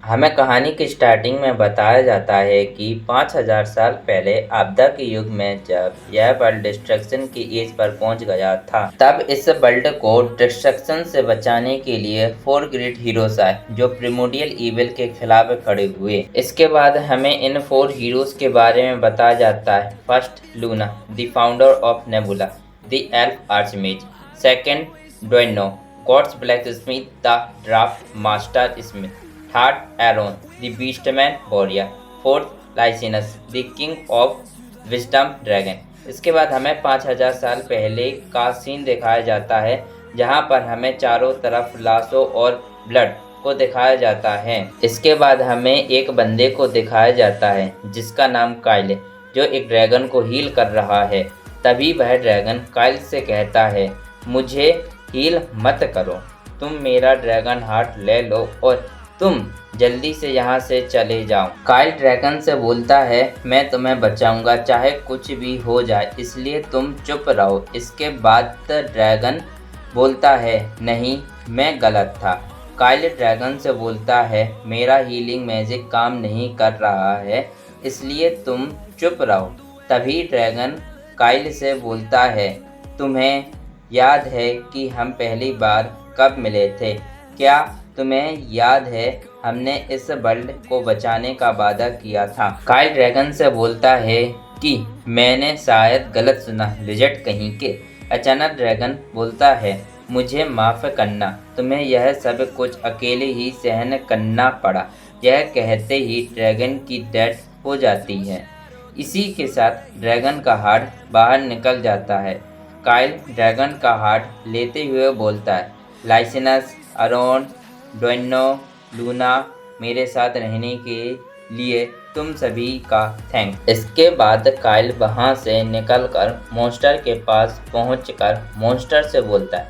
हमें कहानी की स्टार्टिंग में बताया जाता है कि 5000 साल पहले आपदा के युग में जब यह वर्ल्ड डिस्ट्रक्शन की एज पर पहुंच गया था, तब इस वर्ल्ड को डिस्ट्रक्शन से बचाने के लिए 4 ग्रेट हीरोज आए जो प्रिमोडियल इविल के खिलाफ खड़े हुए। इसके बाद हमें इन 4 हीरोज के बारे में बताया जाता है। First, Luna, the founder of Nebula, the elf archmage. Second, Doino, God's black smith, the draft master smith. Third, Aaron, the Beastman warrior. Fourth, Lysinus, the king of wisdom dragon. इसके बाद हमें 5000 साल पहले का सीन दिखाया जाता है, जहाँ पर हमें चारों तरफ लाशों और ब्लड को दिखाया जाता है। इसके बाद हमें एक बंदे को दिखाया जाता है जिसका नाम काइल है, जो एक ड्रैगन को हील कर रहा है। तभी वह ड्रैगन काइल से कहता है, मुझे हील मत करो, तुम मेरा ड्रैगन हार्ट ले लो और तुम जल्दी से यहाँ से चले जाओ। काइल ड्रैगन से बोलता है, मैं तुम्हें बचाऊंगा चाहे कुछ भी हो जाए, इसलिए तुम चुप रहो। इसके बाद ड्रैगन बोलता है, नहीं, मैं गलत था। काइल ड्रैगन से बोलता है, मेरा हीलिंग मैजिक काम नहीं कर रहा है, इसलिए तुम चुप रहो। तभी ड्रैगन काइल से बोलता है, तुम्हें याद है कि हम पहली बार कब मिले थे? क्या तुम्हें याद है हमने इस वर्ल्ड को बचाने का वादा किया था? काइल ड्रैगन से बोलता है कि मैंने शायद गलत सुना, लिजर्ड कहीं के। अचानक ड्रैगन बोलता है, मुझे माफ़ करना, तुम्हें यह सब कुछ अकेले ही सहन करना पड़ा। यह कहते ही ड्रैगन की डेथ हो जाती है। इसी के साथ ड्रैगन का हार्ट बाहर निकल जाता है। काइल ड्रैगन का हार्ट लेते हुए बोलता है, लाइसिनस, अरोन, डोइनो, लूना, मेरे साथ रहने के लिए तुम सभी का थैंक्स। इसके बाद काइल वहाँ से निकलकर मॉन्स्टर के पास पहुंचकर मॉन्स्टर से बोलता है,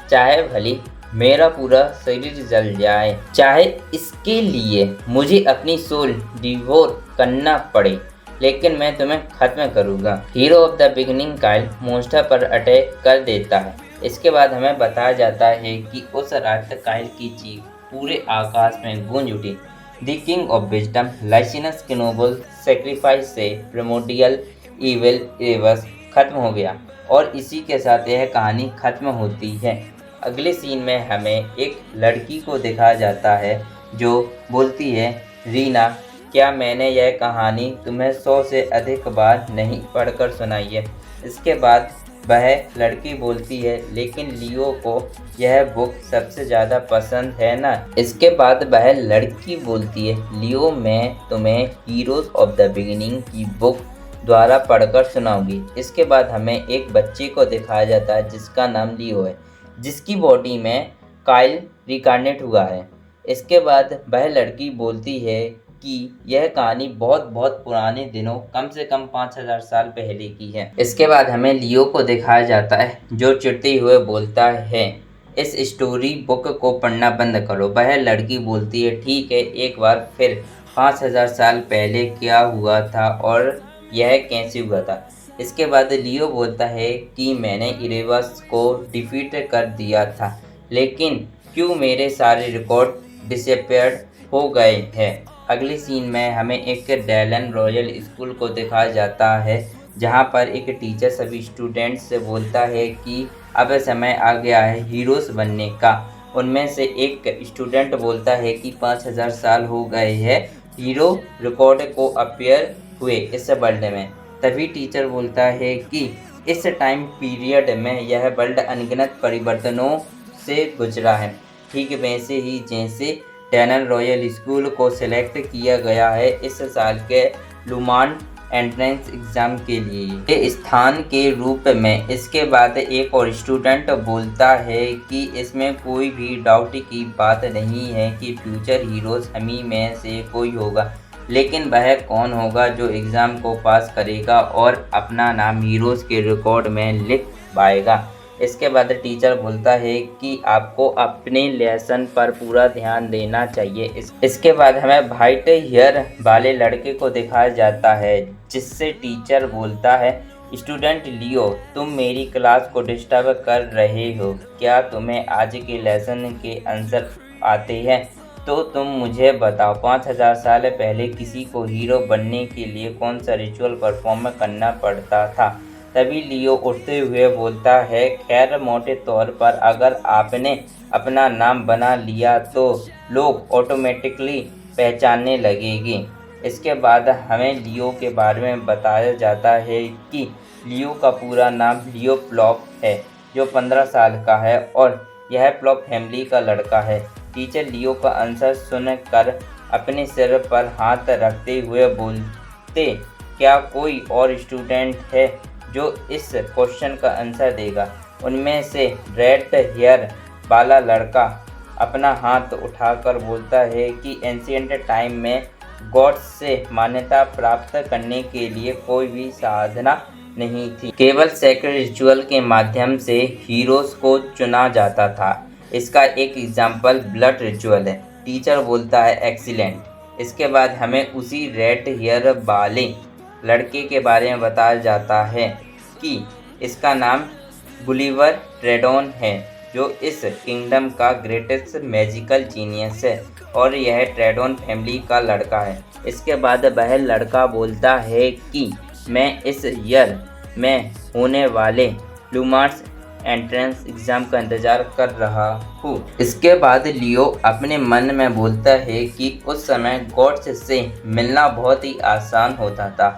चाहे भली मेरा पूरा शरीर जल जाए, चाहे इसके लिए मुझे अपनी सोल डिवोर करना पड़े, लेकिन मैं तुम्हें खत्म करूँगा। Hero of the beginning Kyle monster पर अटैक कर देता है। इसके बाद हमें बताया जाता है कि उस रात काइल की चीख पूरे आकाश में गूंज उठी। द किंग ऑफ विजडम लाइसिनस के नोबल सेक्रीफाइस से प्रिमोडियल इविल एवस खत्म हो गया और इसी के साथ यह कहानी खत्म होती है। अगले सीन में हमें एक लड़की को दिखाया जाता है जो बोलती है, रीना, क्या मैंने यह कहानी तुम्हें 100 से अधिक बार नहीं पढ़कर सुनाई है? इसके बाद वह लड़की बोलती है, लेकिन लियो को यह बुक सबसे ज़्यादा पसंद है ना? इसके बाद वह लड़की बोलती है, लियो, मैं तुम्हें हीरोज़ ऑफ द बिगिनिंग की बुक द्वारा पढ़कर सुनाऊंगी। इसके बाद हमें एक बच्चे को दिखाया जाता है जिसका नाम लियो है, जिसकी बॉडी में काइल रिकार्नेट हुआ है। इसके बाद वह लड़की बोलती है कि यह कहानी बहुत बहुत पुराने दिनों, कम से कम 5000 साल पहले की है। इसके बाद हमें लियो को दिखाया जाता है जो चिढ़ते हुए बोलता है, इस स्टोरी बुक को पढ़ना बंद करो। वह लड़की बोलती है, ठीक है, एक बार फिर 5000 साल पहले क्या हुआ था और यह कैसे हुआ था? इसके बाद लियो बोलता है कि मैंने इरेवस को डिफीट कर दिया था, लेकिन क्यों मेरे सारे रिकॉर्ड डिसअपीयर्ड हो गए हैं। अगले सीन में हमें एक डेलन रॉयल स्कूल को दिखाया जाता है, जहां पर एक टीचर सभी स्टूडेंट्स से बोलता है कि अब समय आ गया है हीरोज़ बनने का। उनमें से एक स्टूडेंट बोलता है कि 5000 साल हो गए हैं हीरो रिकॉर्ड को अपीयर हुए इस वर्ल्ड में। तभी टीचर बोलता है कि इस टाइम पीरियड में यह वर्ल्ड अनगिनत परिवर्तनों से गुजरा है, ठीक वैसे ही जैसे डेलन रॉयल स्कूल को सिलेक्ट किया गया है इस साल के लुमान एंट्रेंस एग्ज़ाम के लिए ये स्थान के रूप में। इसके बाद एक और स्टूडेंट बोलता है कि इसमें कोई भी डाउट की बात नहीं है कि फ्यूचर हीरोज़ हम ही में से कोई होगा, लेकिन वह कौन होगा जो एग्ज़ाम को पास करेगा और अपना नाम हीरोज़ के रिकॉर्ड में लिख पाएगा। इसके बाद टीचर बोलता है कि आपको अपने लेसन पर पूरा ध्यान देना चाहिए। इसके बाद हमें वाइट हेयर वाले लड़के को दिखाया जाता है, जिससे टीचर बोलता है, स्टूडेंट लियो, तुम मेरी क्लास को डिस्टर्ब कर रहे हो। क्या तुम्हें आज के लेसन के आंसर आते हैं? तो तुम मुझे बताओ 5000 साल पहले किसी को हीरो बनने के लिए कौन सा रिचुअल परफॉर्म करना पड़ता था। तभी लियो उठते हुए बोलता है, खैर मोटे तौर पर अगर आपने अपना नाम बना लिया तो लोग ऑटोमेटिकली पहचानने लगेंगे। इसके बाद हमें लियो के बारे में बताया जाता है कि लियो का पूरा नाम लियो प्लॉप है, जो 15 साल का है और यह प्लॉप फैमिली का लड़का है। टीचर लियो का आंसर सुनकर अपने सिर पर हाथ रखते हुए बोलते, क्या कोई और स्टूडेंट है जो इस क्वेश्चन का आंसर देगा। उनमें से रेड हेयर वाला लड़का अपना हाथ उठाकर बोलता है कि एंशिएंट टाइम में गॉड्स से मान्यता प्राप्त करने के लिए कोई भी साधना नहीं थी, केवल सेक्रेड रिचुअल के माध्यम से हीरोज को चुना जाता था। इसका एक एग्जाम्पल ब्लड रिचुअल है। टीचर बोलता है, एक्सीलेंट। इसके बाद हमें उसी रेड हेयर वाले लड़के के बारे में बताया जाता है कि इसका नाम गुलिवर ट्रेडोन है, जो इस किंगडम का ग्रेटेस्ट मैजिकल जीनियस है और यह ट्रेडोन फैमिली का लड़का है। इसके बाद वह लड़का बोलता है कि मैं इस ईयर में होने वाले लुमार्स एंट्रेंस एग्ज़ाम का इंतज़ार कर रहा हूँ। इसके बाद लियो अपने मन में बोलता है कि उस समय गॉड्स से मिलना बहुत ही आसान होता था।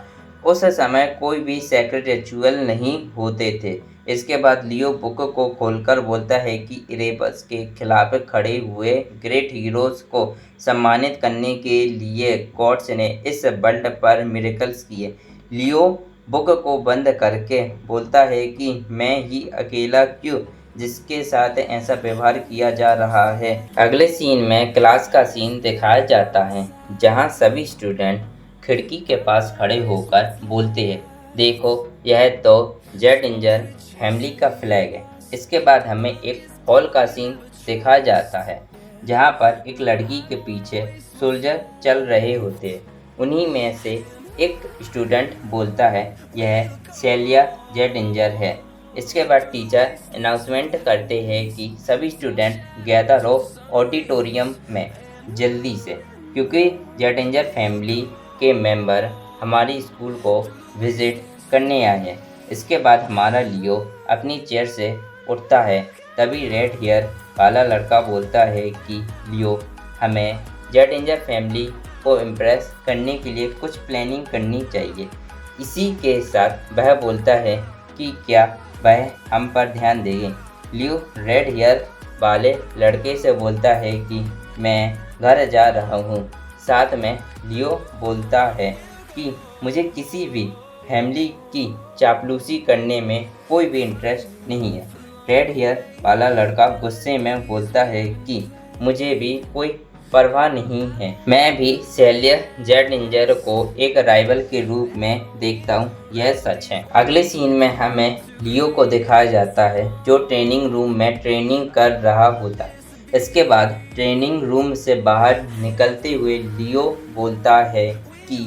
उस समय कोई भी सेक्रेट रिचुअल नहीं होते थे। इसके बाद लियो बुक को खोलकर बोलता है कि इरेबस के खिलाफ खड़े हुए ग्रेट हीरोज़ को सम्मानित करने के लिए गॉड्स ने इस वर्ल्ड पर मिरेकल्स किए। लियो बुक को बंद करके बोलता है कि मैं ही अकेला क्यों जिसके साथ ऐसा व्यवहार किया जा रहा है। अगले सीन में क्लास का सीन दिखाया जाता है, जहां सभी स्टूडेंट खिड़की के पास खड़े होकर बोलते हैं, देखो यह तो जेडिंजर फैमिली का फ्लैग है। इसके बाद हमें एक हॉल का सीन दिखाया जाता है, जहां पर एक लड़की के पीछे सोल्जर चल रहे होते हैं। उन्हीं में से एक स्टूडेंट बोलता है, यह सेलिया जेडिंजर है। इसके बाद टीचर अनाउंसमेंट करते हैं कि सभी स्टूडेंट गैदर हो ऑडिटोरियम में जल्दी से, क्योंकि जेडिंजर फैमिली के मेंबर हमारी स्कूल को विज़िट करने आए हैं। इसके बाद हमारा लियो अपनी चेयर से उठता है। तभी रेड हेयर वाला लड़का बोलता है कि लियो, हमें जेडिंजर फैमिली को इम्प्रेस करने के लिए कुछ प्लानिंग करनी चाहिए। इसी के साथ वह बोलता है कि क्या वह हम पर ध्यान देंगे। लियो रेड हेयर वाले लड़के से बोलता है कि मैं घर जा रहा हूँ। साथ में लियो बोलता है कि मुझे किसी भी फैमिली की चापलूसी करने में कोई भी इंटरेस्ट नहीं है। रेड हेयर वाला लड़का गुस्से में बोलता है कि मुझे भी कोई परवाह नहीं है, मैं भी सेलियर जेडिंजर को एक राइवल के रूप में देखता हूँ, यह सच है। अगले सीन में हमें लियो को दिखाया जाता है, जो ट्रेनिंग रूम में ट्रेनिंग कर रहा होता है। इसके बाद ट्रेनिंग रूम से बाहर निकलते हुए लियो बोलता है कि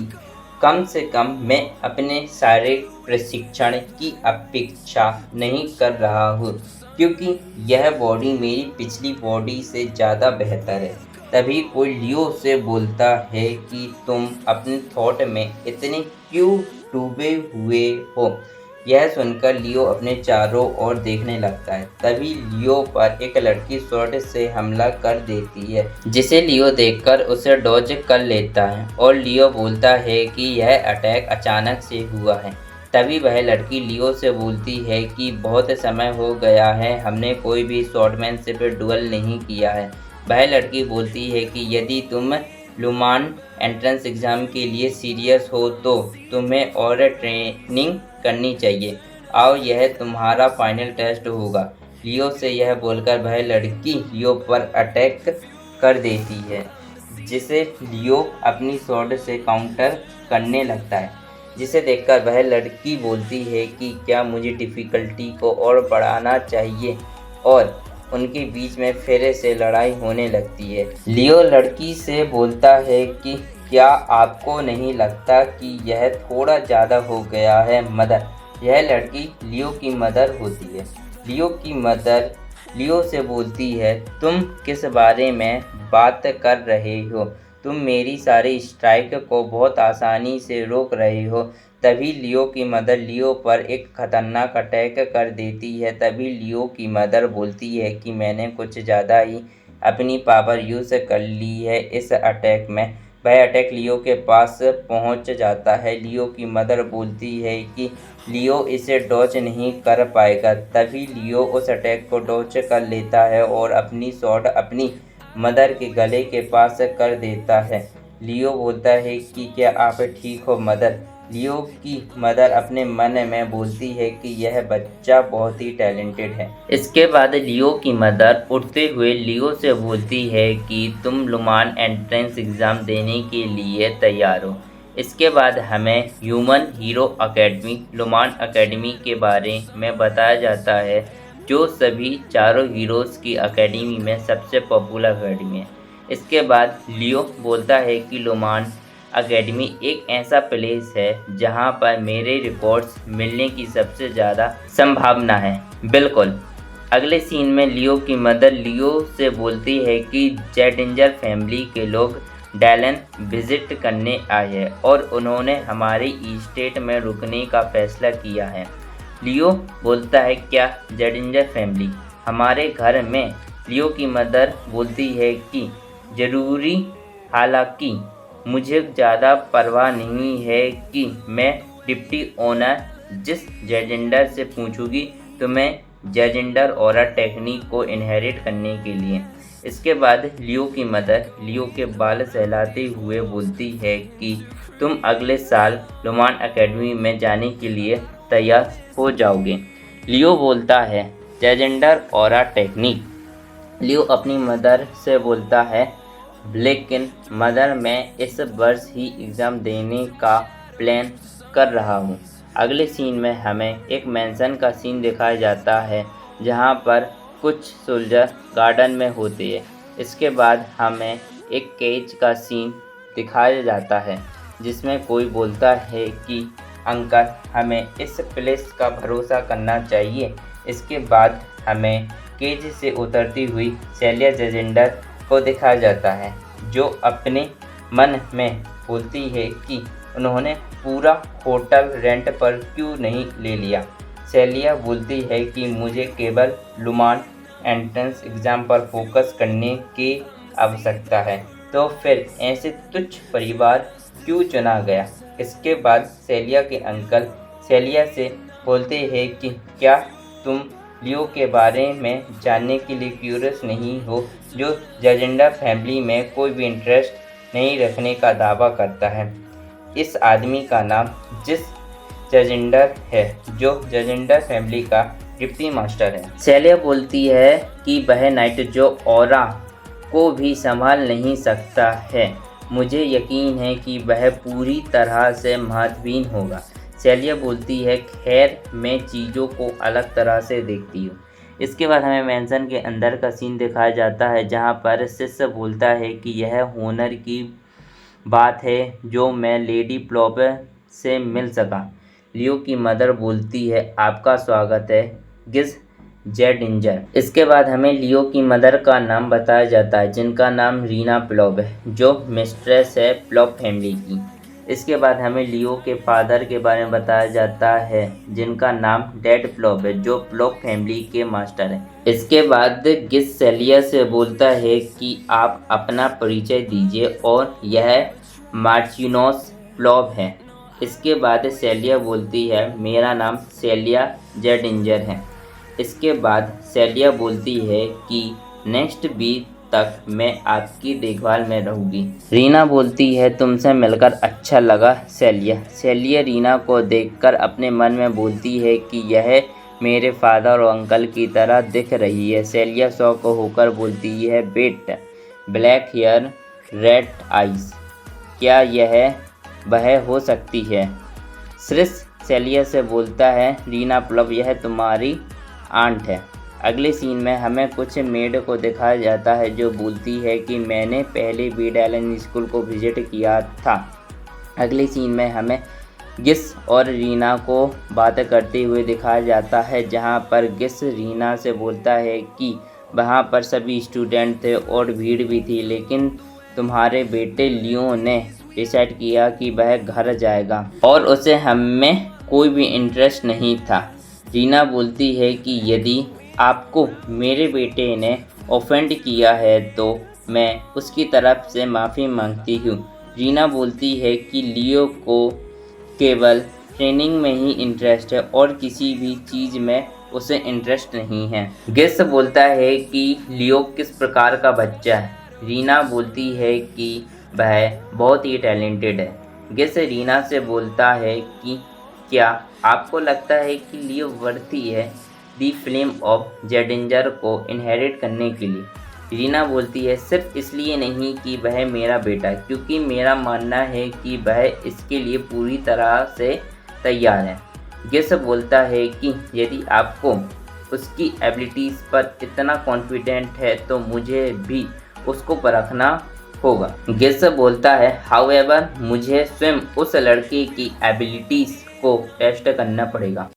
कम से कम मैं अपने सारे प्रशिक्षण की अपेक्षा नहीं कर रहा हूँ, क्योंकि यह बॉडी मेरी पिछली बॉडी से ज़्यादा बेहतर है। तभी कोई लियो से बोलता है कि तुम अपने थॉट में इतने क्यों डूबे हुए हो। यह सुनकर लियो अपने चारों ओर देखने लगता है। तभी लियो पर एक लड़की स्वॉर्ड से हमला कर देती है, जिसे लियो देखकर उसे डॉज कर लेता है और लियो बोलता है कि यह अटैक अचानक से हुआ है। तभी वह लड़की लियो से बोलती है कि बहुत समय हो गया है, हमने कोई भी स्वॉर्डमैनशिप डुअल नहीं किया है। वह लड़की बोलती है कि यदि तुम लुमान एंट्रेंस एग्ज़ाम के लिए सीरियस हो तो तुम्हें और ट्रेनिंग करनी चाहिए। आओ, यह तुम्हारा फाइनल टेस्ट होगा। लियो से यह बोलकर वह लड़की लियो पर अटैक कर देती है, जिसे लियो अपनी स्वॉर्ड से काउंटर करने लगता है, जिसे देखकर वह लड़की बोलती है कि क्या मुझे डिफ़िकल्टी को और बढ़ाना चाहिए, और उनके बीच में फिर से लड़ाई होने लगती है। लियो लड़की से बोलता है कि क्या आपको नहीं लगता कि यह थोड़ा ज़्यादा हो गया है मदर। यह लड़की लियो की मदर होती है। लियो की मदर लियो से बोलती है, तुम किस बारे में बात कर रहे हो? तुम मेरी सारी स्ट्राइक को बहुत आसानी से रोक रहे हो। तभी लियो की मदर लियो पर एक खतरनाक अटैक कर देती है। तभी लियो की मदर बोलती है कि मैंने कुछ ज़्यादा ही अपनी पावर यूज़ कर ली है इस अटैक में। वह अटैक लियो के पास पहुंच जाता है। लियो की मदर बोलती है कि लियो इसे डॉज नहीं कर पाएगा। तभी लियो उस अटैक को डॉज कर लेता है और अपनी शॉट अपनी मदर के गले के पास कर देता है। लियो बोलता है कि क्या आप ठीक हो मदर? लियो की मदर अपने मन में बोलती है कि यह बच्चा बहुत ही टैलेंटेड है। इसके बाद लियो की मदर उठते हुए लियो से बोलती है कि तुम लुमान एंट्रेंस एग्ज़ाम देने के लिए तैयार हो। इसके बाद हमें ह्यूमन हीरो अकेडमी लुमान अकेडमी के बारे में बताया जाता है, जो सभी चारों हीरोज़ की अकेडमी में सबसे पॉपुलर अकेडमी है। इसके बाद लियो बोलता है कि लुमान अकेडमी एक ऐसा प्लेस है जहां पर मेरे रिकॉर्ड्स मिलने की सबसे ज़्यादा संभावना है। बिल्कुल। अगले सीन में लियो की मदर लियो से बोलती है कि जेडिंजर फैमिली के लोग डैलन विजिट करने आए हैं और उन्होंने हमारे स्टेट में रुकने का फैसला किया है। लियो बोलता है, क्या जेडिंजर फैमिली हमारे घर में? लियो की मदर बोलती है कि ज़रूरी, हालांकि मुझे ज़्यादा परवाह नहीं है कि मैं डिप्टी ओनर जिस जेजेंडर से पूछूंगी तो मैं जेजेंडर और टेक्निक को इनहेरिट करने के लिए। इसके बाद लियो की मदर लियो के बाल सहलाते हुए बोलती है कि तुम अगले साल लुमान अकेडमी में जाने के लिए तैयार हो जाओगे। लियो बोलता है, जेजेंडर और टेक्निक? लियो अपनी मदर से बोलता है, लेकिन मदर मैं इस वर्ष ही एग्ज़ाम देने का प्लान कर रहा हूँ। अगले सीन में हमें एक मैंसन का सीन दिखाया जाता है जहाँ पर कुछ सोल्जर गार्डन में होते हैं। इसके बाद हमें एक केज का सीन दिखाया जाता है जिसमें कोई बोलता है कि अंकल हमें इस प्लेस का भरोसा करना चाहिए। इसके बाद हमें केज से उतरती हुई सेलिया जेजेंडर को दिखाया जाता है, जो अपने मन में बोलती है कि उन्होंने पूरा होटल रेंट पर क्यों नहीं ले लिया। सेलिया बोलती है कि मुझे केवल लुमान एंट्रेंस एग्ज़ाम पर फोकस करने की आवश्यकता है, तो फिर ऐसे तुच्छ परिवार क्यों चुना गया। इसके बाद सेलिया के अंकल सेलिया से बोलते हैं कि क्या तुम लियो के बारे में जानने के लिए क्यूरियस नहीं हो, जो जेजेंडर फैमिली में कोई भी इंटरेस्ट नहीं रखने का दावा करता है। इस आदमी का नाम जिस जेजेंडर है, जो जेजेंडर फैमिली का डिप्टी मास्टर है। सेलिया बोलती है कि वह नाइट जो ऑरा को भी संभाल नहीं सकता है। मुझे यकीन है कि वह पूरी तरह से महत्वहीन होगा। सेलिया बोलती है, खैर मैं चीज़ों को अलग तरह से देखती हूँ। इसके बाद हमें मैंसन के अंदर का सीन दिखाया जाता है जहाँ पर शिष्य बोलता है कि यह होनर की बात है जो मैं लेडी प्लॉप से मिल सका। लियो की मदर बोलती है, आपका स्वागत है गिज जेडिंजर। इसके बाद हमें लियो की मदर का नाम बताया जाता है जिनका नाम रीना प्लॉप है, जो मिस्ट्रेस है प्लॉप फैमिली की। इसके बाद हमें लियो के फादर के बारे में बताया जाता है जिनका नाम डैड प्लॉप है, जो प्लॉप फैमिली के मास्टर हैं। इसके बाद गिस सेलिया से बोलता है कि आप अपना परिचय दीजिए और यह मार्चिनोस प्लॉप है। इसके बाद सेलिया बोलती है, मेरा नाम सेलिया जेडिंजर है। इसके बाद सेलिया बोलती है कि नेक्स्ट वीक तक मैं आपकी देखभाल में रहूँगी। रीना बोलती है, तुमसे मिलकर अच्छा लगा सेलिया। सेलिया रीना को देखकर अपने मन में बोलती है कि यह मेरे फादर और अंकल की तरह दिख रही है। सेलिया शॉक होकर बोलती है, बेट ब्लैक हेयर रेड आइज, क्या यह वह हो सकती है? श्रिश सेलिया से बोलता है, रीना प्लॉप यह तुम्हारी आंट है। अगले सीन में हमें कुछ मेड को दिखाया जाता है जो बोलती है कि मैंने पहले भी डैलन स्कूल को विजिट किया था। अगले सीन में हमें गिस और रीना को बातें करते हुए दिखाया जाता है, जहां पर गिस रीना से बोलता है कि वहां पर सभी स्टूडेंट थे और भीड़ भी थी, लेकिन तुम्हारे बेटे लियो ने डिसाइड किया कि वह घर जाएगा और उसे हमें कोई भी इंटरेस्ट नहीं था। रीना बोलती है कि यदि आपको मेरे बेटे ने ऑफेंड किया है तो मैं उसकी तरफ से माफ़ी मांगती हूँ। रीना बोलती है कि लियो को केवल ट्रेनिंग में ही इंटरेस्ट है और किसी भी चीज़ में उसे इंटरेस्ट नहीं है। गिस बोलता है कि लियो किस प्रकार का बच्चा है। रीना बोलती है कि वह बहुत ही टैलेंटेड है। गिस रीना से बोलता है कि क्या आपको लगता है कि लियो वर्दी है दी फ्लेम ऑफ जेडिंजर को इनहेरिट करने के लिए? रीना बोलती है सिर्फ इसलिए नहीं कि वह मेरा बेटा है, क्योंकि मेरा मानना है कि वह इसके लिए पूरी तरह से तैयार है। गिस बोलता है कि यदि आपको उसकी एबिलिटीज़ पर इतना कॉन्फिडेंट है तो मुझे भी उसको परखना होगा। गिस बोलता है हाउएवर मुझे स्वयं उस लड़के की एबिलिटीज़ को टेस्ट करना पड़ेगा।